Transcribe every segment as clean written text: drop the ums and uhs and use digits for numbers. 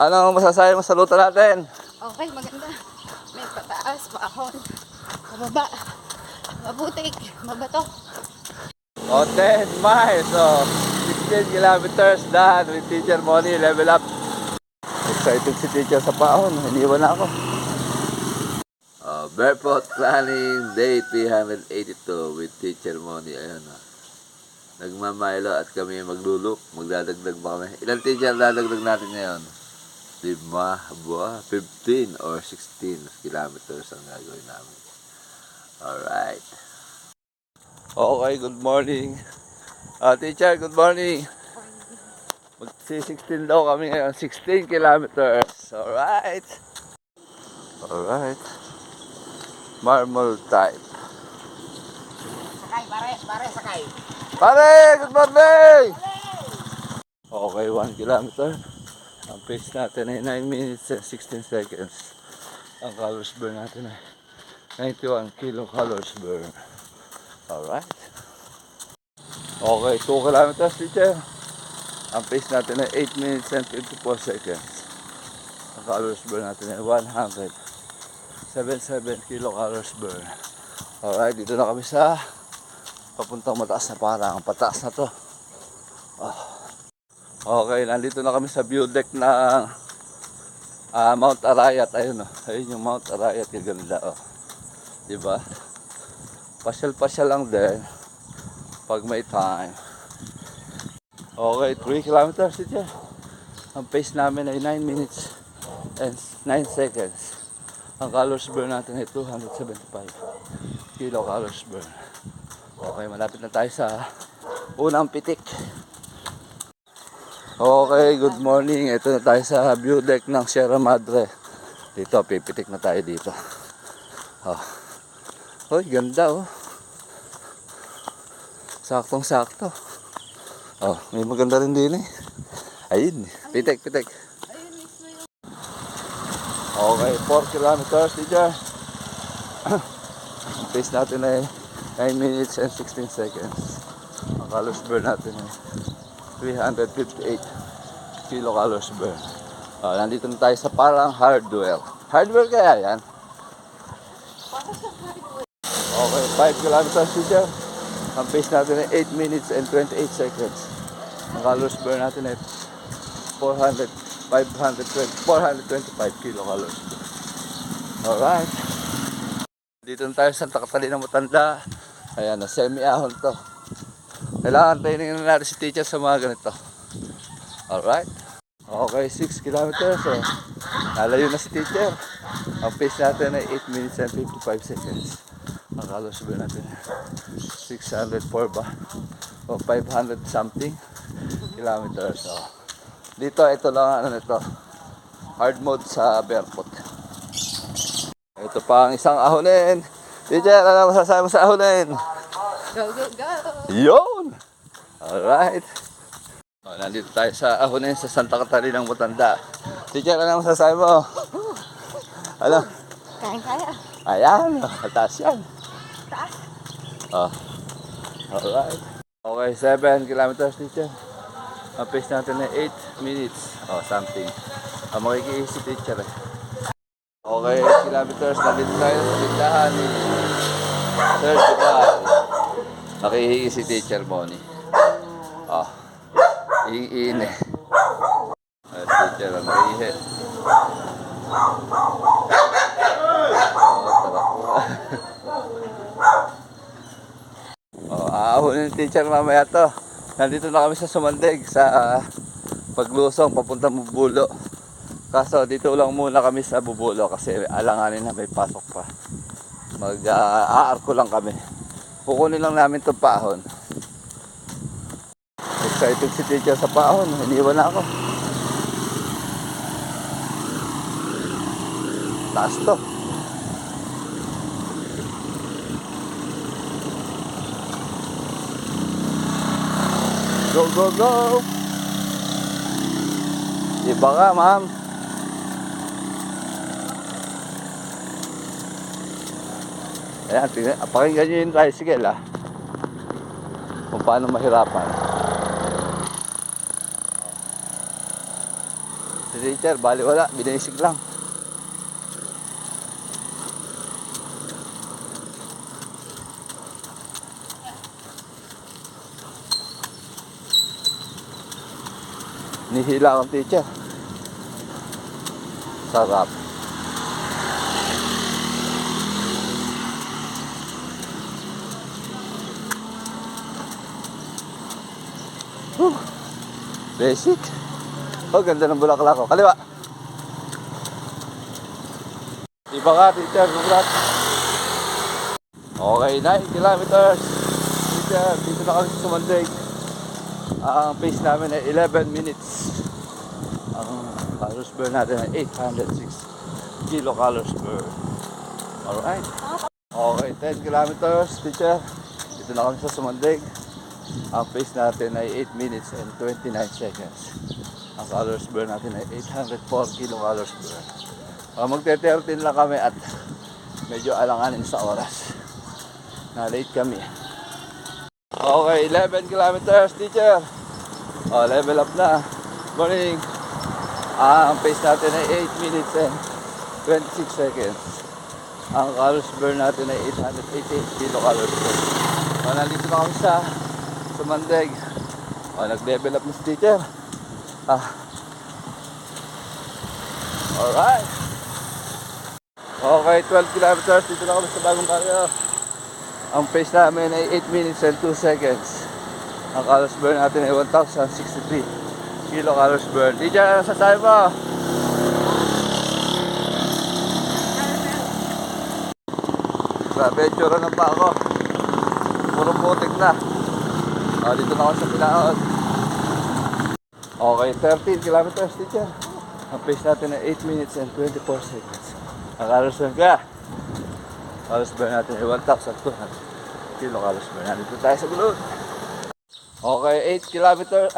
Ano masasabi mo sa luto natin? Okay, maganda. May pataas, paahon, mababa, mabutik, mabato. O, 10 miles. So, 16 kilometers done with Teacher Moni. Level up. Excited si Teacher sa paahon. Iniwan na ako. Barefoot Planning Day 382 with Teacher Moni. Ayan o. Nagmamaylo at kami maglulok. Magdadagdag ba kami? Ilang teacher dadagdag natin ngayon? 15 or 16 kilometers ang gagawin namin. Alright. Okay, good morning. Teacher, good morning. Magsi-16 daw kami ngayon. 16 kilometers. Alright. Alright. Marmol type. Sakay, pare, sakay. Pare, good morning! Okay, 1 kilometer. Ang pace natin ay 9 minutes and 16 seconds. Ang calories burn natin ay 91 kilocalories burn. Alright. Okay, 2 kilometers, teacher. Ang pace natin ay 8 minutes and 54 seconds. Ang calories burn natin ay 177 kilocalories burn. Alright, dito na kami sa papuntang mataas na parang. Ang pataas na to. Okay, nandito na kami sa view deck ng Mount Arayat. Ayun o. Ayun yung Mount Arayat. Yung ganda o. Diba? Pasyal-pasyal lang din pag may time. Okay, 3 kilometers ito. Ang pace namin ay 9 minutes and 9 seconds. Ang calories burn natin ay 275 kilocalories burn. Okay, malapit na tayo sa unang pitik. Okay, good morning. Ito na tayo sa view deck ng Sierra Madre. Dito, pipitik na tayo dito. Hoy, ganda oh. Saktong-sakto. May maganda rin din eh. Ayun, pitik. Okay, 4 kilometers, teacher. Ang pace natin ay 9 minutes and 16 seconds. Ang calories burn natin ay 358 kilocalories burn. Nandito na tayo sa parang hardware. Hardware kaya yan? Okay, 5 kilometers, teacher. Ang pace natin ay 8 minutes and 28 seconds. Ang calories burn natin ay 425 kilocalories burn. Alright. Dito na tayo sa Santa Catalina Mutanda. Ayan, semi-ahon to. Kailangan training na natin si teacher sa mga ganito. Alright. Okay, 6 kilometers. So, nalayo na si teacher. Ang pace natin ay 8 minutes and 55 seconds. Ang calories burn natin 604 ba? O 500 something kilometers. So, dito, ito lang ano nito. Hard mode sa barefoot. Ito pa ang isang ahonin. Teacher, ano masasabi mo sa ahonin? Go, go, go! Yun! Alright. Nandito tayo sa ahonin sa Santa Catalina ng Mutanda. Teacher, ano masasabi mo? Ano? Kaya. Ayan, mataas yan. Taas. Alright. Okay, 7 kilometers, teacher. Ang pace natin ay 8 minutes. Something. Makikiisi teacher eh. Okay, 8 kilometers. Nandito tayo sa tindahan ni Sir Duval. Nakihingi si Teacher Moni. Iin eh. Teacher, nakihingi. Aahunin yung teacher mamaya to. Nandito na kami sa Sumandig sa paglusong papunta Bubulo. Kaso dito lang muna kami sa Bubulo kasi alanganin na may pasok pa. Mag-aarko lang kami. Kukunin lang namin itong paahon. Excited si teacher sa paahon. Iniwan na ako. Taas to. Go, go, go! Iba ka, ma'am. Ayan, pakinggan nyo yung tricycle kung paano mahirapan. teacher, bali wala, binisig lang. Nihila akong teacher. Sarap. Whew. Basic. Oh, ganda ng bulaklak ko. Kaliwa. Iba ka, teacher. Congrats. Okay, 9 kilometers. Teacher, dito na kami sa Sumandig. Ang pace namin ay 11 minutes. Ang calories burn natin ay 806 kilocalories per. Alright. Okay, 10 kilometers, teacher. Dito na kami sa Sumandig. Ang pace natin ay 8 minutes and 29 seconds. Ang calories burn natin ay 804 kilocalories per. Magte-13 lang kami at medyo alanganin sa oras. Na-late kami. Okay, 11 kilometers, teacher. Level up na. Morning. Ang pace natin ay 8 minutes and 26 seconds. Ang calories burn natin ay 888 kilocalories per. Nandito na kami sa Sumandig. Nag-level up na si teacher. Alright. Okay, 12 kilometers. Dito na kami sa Bagong Baryo. Ang pace namin ay 8 minutes and 2 seconds. Ang calories burn natin ay 1,063 kilocalories burn. Teacher, ano sasabi mo? Grabe, tsura na pa ako. Puro putik na. Dito na ako sa Pilaon. Okay, 13 kilometers, teacher. Ang pace natin ay 8 minutes and 24 seconds. Ang calories burn ka. Calories burn natin ay 1,200 kilocalories burn. Nandito tayo sa gulod. Okay, 8 kilometers,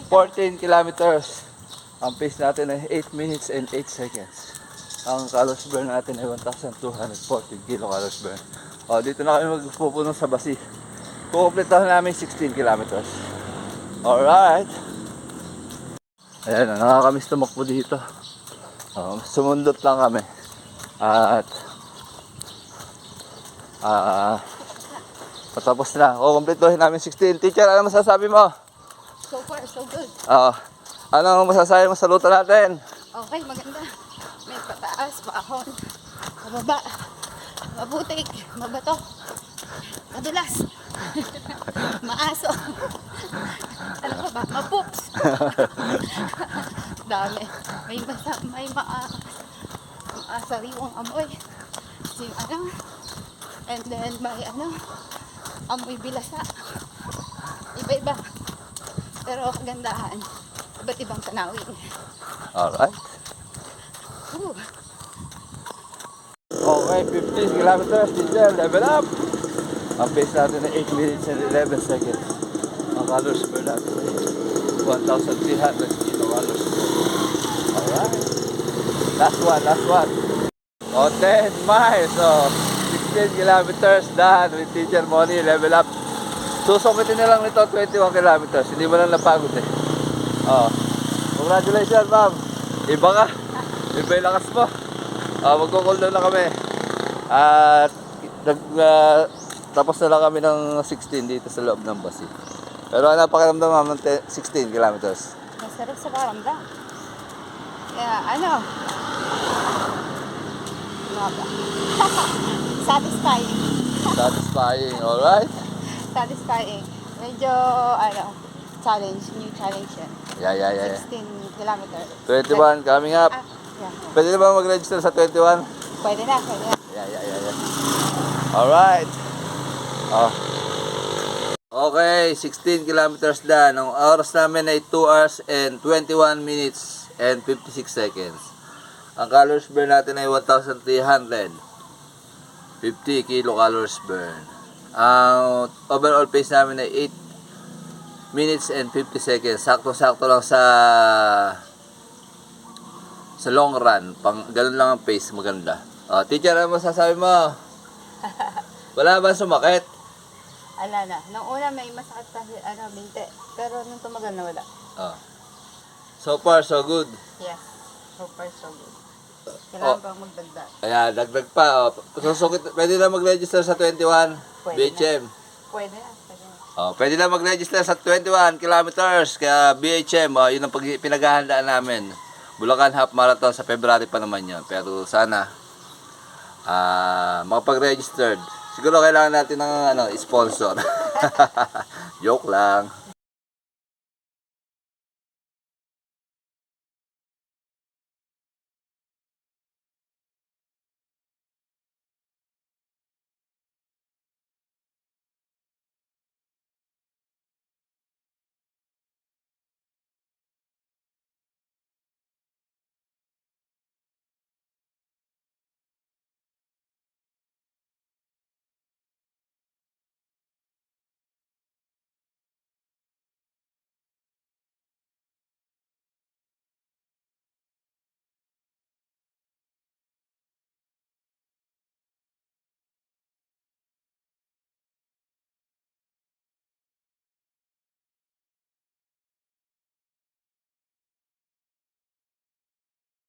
14 kilometers. Ang pace natin ay 8 minutes and 8 seconds. Ang calories burn natin ay 1,240 kilocalories burn. Dito na kami magpupunong sa Basi. Kukumpletahan namin 16 kilometers. Alright. Ayan, nakakamiss tumakbo dito. Sumundot lang kami. At patapos na. Kukumpletohin namin 16. Teacher, ano masasabi mo? So far, so good. Ano masasabi mo sa luto natin? Okay, maganda. May pataas, paahon, mababa, mabutik, mabato, madulas, maaso, ano pa ba? Mapups. Dami. May maasariwang amoy. And then may amoy bilasa. Iba-iba. Pero kagandahan. Iba't ibang tanawin. Alright. Ooh. Okay, 15 kilometers, teacher, level up. Ang pace natin ay 8 minutes and 11 seconds. Ang calories burn natin ay 1,300 kilocalories per. Alright. Last one. 10 miles. 16 kilometers done with teacher Moni, level up. Susukitin na lang nito 21 kilometers. Hindi mo lang napagod eh. Congratulations, ma'am. Iba ka. Iba yung lakas mo. Magko-cool down na kami. At tapos na lang kami ng 16 dito sa loob ng Basi. Pero ano pakiramdam, ma'am, ng 16 kilometers? Masarap sa paramdam. Kaya satisfying. Satisfying, alright? Satisfying. Medyo, new challenge yan. Yeah. 16 kilometers. 21 coming up. Yeah. Pwede na ba mag-register sa 21? Pwede na. Yeah. Alright. Okay, 16 kilometers done. Ang oras namin ay 2 hours and 21 minutes and 56 seconds. Ang calories burn natin ay 1,350 kilocalories burn. Ang overall pace namin ay 8 minutes and 50 seconds. Sakto-sakto lang sa long run. Ganun lang ang pace, maganda. Teacher, ano masasabi mo? Wala ba sumakit? Ala na. Nung una may masakit kasi, binte. Pero nung tumagal na wala. So far, so good. Yes. So far, so good. Kailangan pang magdagdag. Ayan, dagdag pa. Pwede na mag-register sa 21 Pwede BHM. Pwede na. Pwede na. Pwede na mag-register sa 21 kilometers kaya BHM. Yun ang pinaghahandaan namin. Bulacan Half Marathon sa February pa naman yun. Pero sana makapag-registered. Siguro kailangan natin ng sponsor. Joke lang.